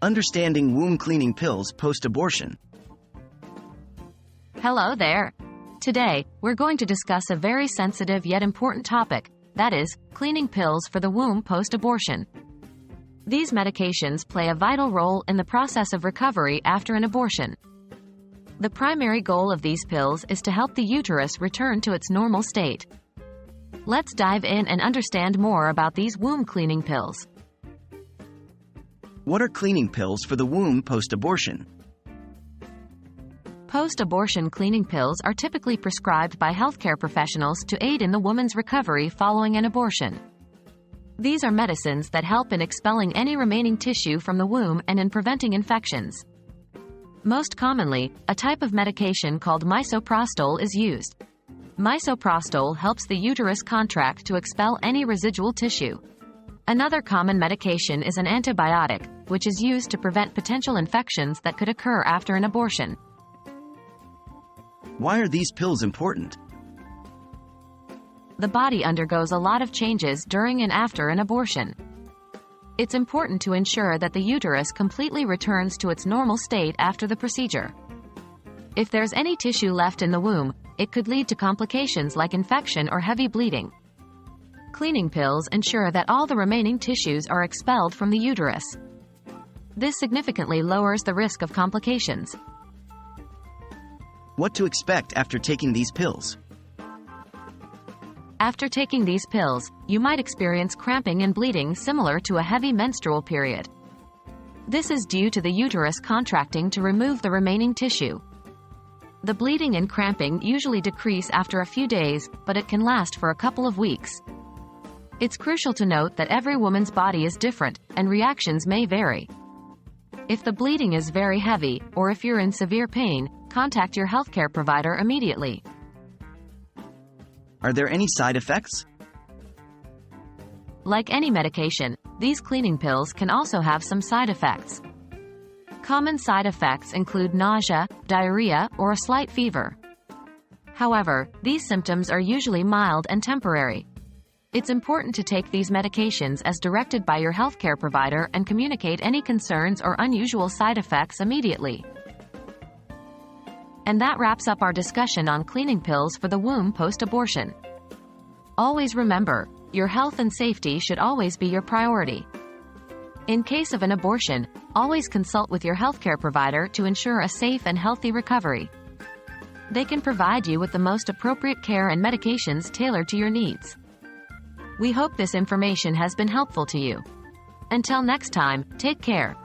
Understanding womb cleaning pills post-abortion. Hello there. Today, we're going to discuss a very sensitive yet important topic, that is, cleaning pills for the womb post-abortion. These medications play a vital role in the process of recovery after an abortion. The primary goal of these pills is to help the uterus return to its normal state. Let's dive in and understand more about these womb cleaning pills. What are cleaning pills for the womb post-abortion? Post-abortion cleaning pills are typically prescribed by healthcare professionals to aid in the woman's recovery following an abortion. These are medicines that help in expelling any remaining tissue from the womb and in preventing infections. Most commonly, a type of medication called misoprostol is used. Misoprostol helps the uterus contract to expel any residual tissue. Another common medication is an antibiotic, which is used to prevent potential infections that could occur after an abortion. Why are these pills important? The body undergoes a lot of changes during and after an abortion. It's important to ensure that the uterus completely returns to its normal state after the procedure. If there's any tissue left in the womb, it could lead to complications like infection or heavy bleeding. Cleaning pills ensure that all the remaining tissues are expelled from the uterus. This significantly lowers the risk of complications. What to expect after taking these pills? After taking these pills, you might experience cramping and bleeding similar to a heavy menstrual period. This is due to the uterus contracting to remove the remaining tissue. The bleeding and cramping usually decrease after a few days, but it can last for a couple of weeks. It's crucial to note that every woman's body is different, and reactions may vary. If the bleeding is very heavy, or if you're in severe pain, contact your healthcare provider immediately. Are there any side effects? Like any medication, these cleaning pills can also have some side effects. Common side effects include nausea, diarrhea, or a slight fever. However, these symptoms are usually mild and temporary. It's important to take these medications as directed by your healthcare provider and communicate any concerns or unusual side effects immediately. And that wraps up our discussion on cleaning pills for the womb post-abortion. Always remember, your health and safety should always be your priority. In case of an abortion, always consult with your healthcare provider to ensure a safe and healthy recovery. They can provide you with the most appropriate care and medications tailored to your needs. We hope this information has been helpful to you. Until next time, take care.